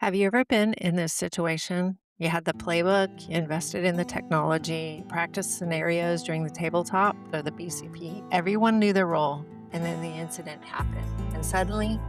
Have you ever been in this situation? You had the playbook, you invested in the technology, practiced scenarios during the tabletop or the BCP. Everyone knew their role, and then the incident happened. And suddenly,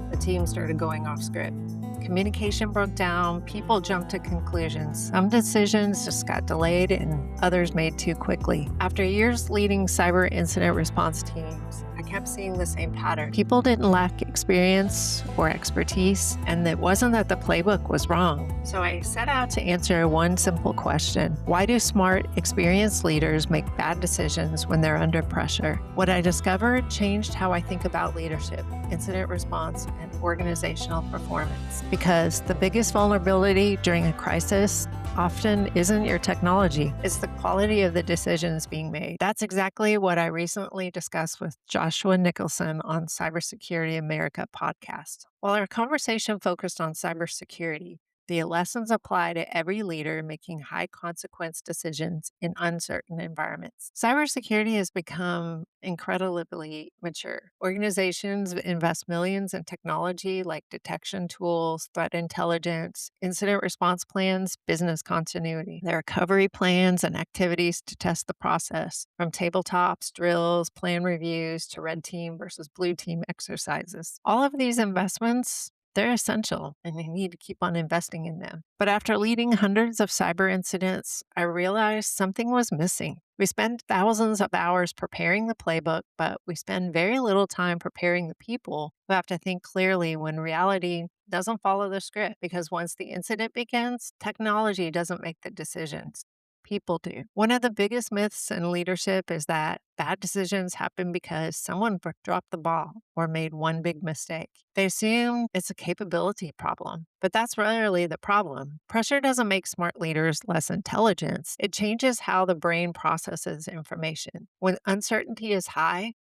the team started going off script. Communication broke down, people jumped to conclusions. Some decisions just got delayed, and others made too quickly. After years leading cyber incident response teams, I kept seeing the same pattern. People didn't lack experience or expertise, and it wasn't that the playbook was wrong. So I set out to answer one simple question: why do smart, experienced leaders make bad decisions when they're under pressure? What I discovered changed how I think about leadership, incident response, and organizational performance. Because the biggest vulnerability during a crisis often isn't your technology, it's the quality of the decisions being made. That's exactly what I recently discussed with Joshua Nicholson on Cybersecurity America podcast. While our conversation focused on cybersecurity, the lessons apply to every leader making high consequence decisions in uncertain environments. Cybersecurity has become incredibly mature. Organizations invest millions in technology like detection tools, threat intelligence, incident response plans, business continuity. There are recovery plans and activities to test the process, from tabletops, drills, plan reviews to red team versus blue team exercises. All of these investments, they're essential, and you need to keep on investing in them. But after leading hundreds of cyber incidents, I realized something was missing. We spend thousands of hours preparing the playbook, but we spend very little time preparing the people who have to think clearly when reality doesn't follow the script. Because once the incident begins, technology doesn't make the decisions. People do. One of the biggest myths in leadership is that bad decisions happen because someone dropped the ball or made one big mistake. They assume it's a capability problem, but that's rarely the problem. Pressure doesn't make smart leaders less intelligent. It changes how the brain processes information. When uncertainty is high,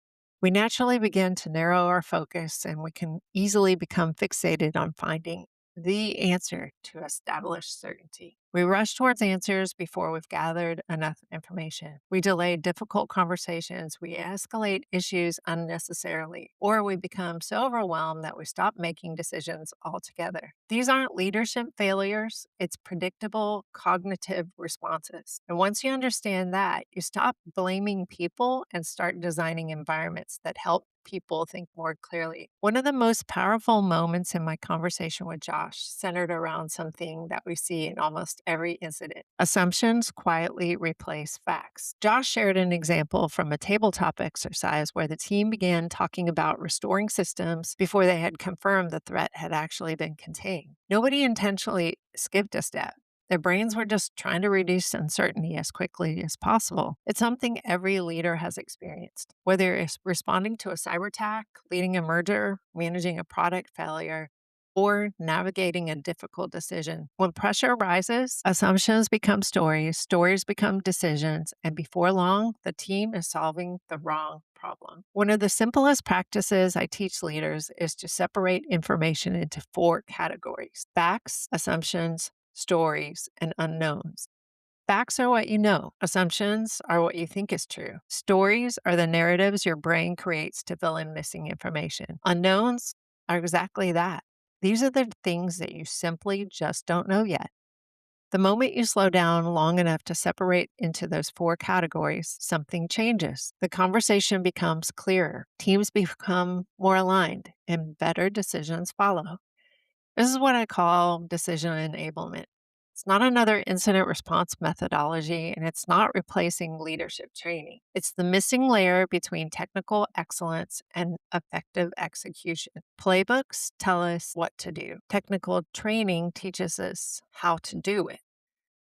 we naturally begin to narrow our focus, and we can easily become fixated on finding the answer to establish certainty. We rush towards answers before we've gathered enough information. We delay difficult conversations, we escalate issues unnecessarily, or we become so overwhelmed that we stop making decisions altogether. These aren't leadership failures, it's predictable cognitive responses. And once you understand that, you stop blaming people and start designing environments that help people think more clearly. One of the most powerful moments in my conversation with Josh centered around something that we see in almost every incident: assumptions quietly replace facts. Josh shared an example from a tabletop exercise where the team began talking about restoring systems before they had confirmed the threat had actually been contained. Nobody intentionally skipped a step. Their brains were just trying to reduce uncertainty as quickly as possible. It's something every leader has experienced, whether it's responding to a cyber attack, leading a merger, managing a product failure, or navigating a difficult decision. When pressure rises, assumptions become stories, stories become decisions, and before long, the team is solving the wrong problem. One of the simplest practices I teach leaders is to separate information into four categories: facts, assumptions, stories, and unknowns. Facts are what you know. Assumptions are what you think is true. Stories are the narratives your brain creates to fill in missing information. Unknowns are exactly that. These are the things that you simply just don't know yet. The moment you slow down long enough to separate into those four categories, something changes. The conversation becomes clearer, teams become more aligned, and better decisions follow. This is what I call decision enablement. It's not another incident response methodology, and it's not replacing leadership training. It's the missing layer between technical excellence and effective execution. Playbooks tell us what to do, technical training teaches us how to do it.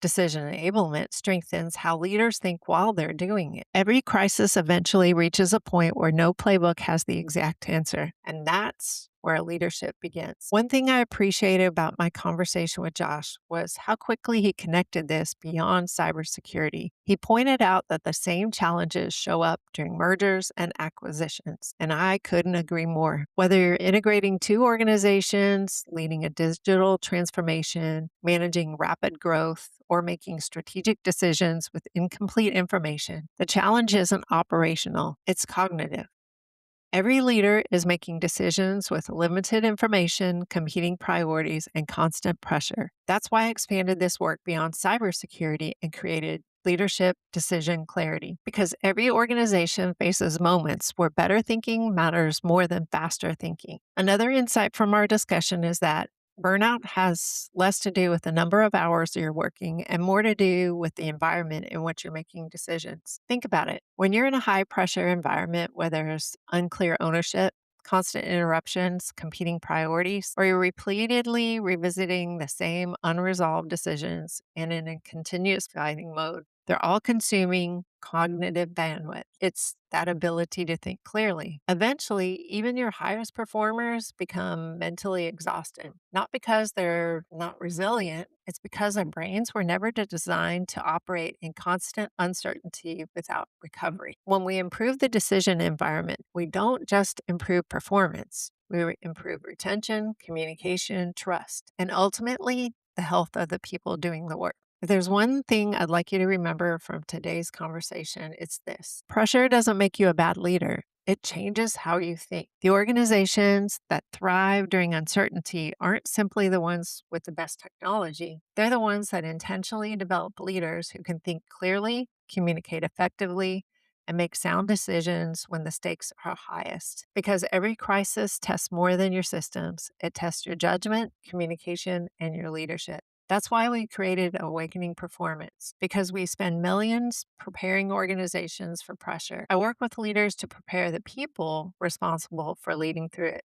Decision enablement strengthens how leaders think while they're doing it. Every crisis eventually reaches a point where no playbook has the exact answer, and that's where leadership begins. One thing I appreciated about my conversation with Josh was how quickly he connected this beyond cybersecurity. He pointed out that the same challenges show up during mergers and acquisitions, and I couldn't agree more. Whether you're integrating two organizations, leading a digital transformation, managing rapid growth, or making strategic decisions with incomplete information, the challenge isn't operational, it's cognitive. Every leader is making decisions with limited information, competing priorities, and constant pressure. That's why I expanded this work beyond cybersecurity and created leadership decision clarity. Because every organization faces moments where better thinking matters more than faster thinking. Another insight from our discussion is that burnout has less to do with the number of hours you're working and more to do with the environment in which you're making decisions. Think about it. When you're in a high pressure environment where there's unclear ownership, constant interruptions, competing priorities, or you're repeatedly revisiting the same unresolved decisions and in a continuous fighting mode, they're all consuming cognitive bandwidth. It's that ability to think clearly. Eventually, even your highest performers become mentally exhausted, not because they're not resilient, it's because their brains were never designed to operate in constant uncertainty without recovery. When we improve the decision environment, we don't just improve performance, we improve retention, communication, trust, and ultimately the health of the people doing the work. If there's one thing I'd like you to remember from today's conversation, it's this. Pressure doesn't make you a bad leader. It changes how you think. The organizations that thrive during uncertainty aren't simply the ones with the best technology. They're the ones that intentionally develop leaders who can think clearly, communicate effectively, and make sound decisions when the stakes are highest. Because every crisis tests more than your systems. It tests your judgment, communication, and your leadership. That's why we created Awakening Performance, because we spend millions preparing organizations for pressure. I work with leaders to prepare the people responsible for leading through it.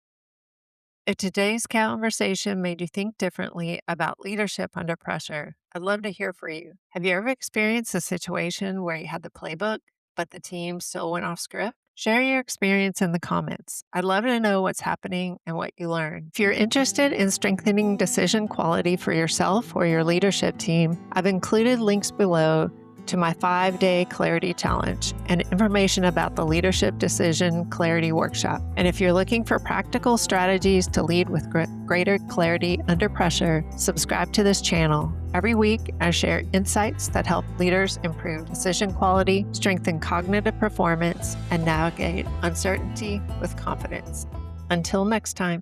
If today's conversation made you think differently about leadership under pressure, I'd love to hear from you. Have you ever experienced a situation where you had the playbook, but the team still went off script? Share your experience in the comments. I'd love to know what's happening and what you learned. If you're interested in strengthening decision quality for yourself or your leadership team, I've included links below to my 5-day clarity challenge and information about the Leadership Decision Clarity Workshop. And if you're looking for practical strategies to lead with greater clarity under pressure, subscribe to this channel. Every week, I share insights that help leaders improve decision quality, strengthen cognitive performance, and navigate uncertainty with confidence. Until next time.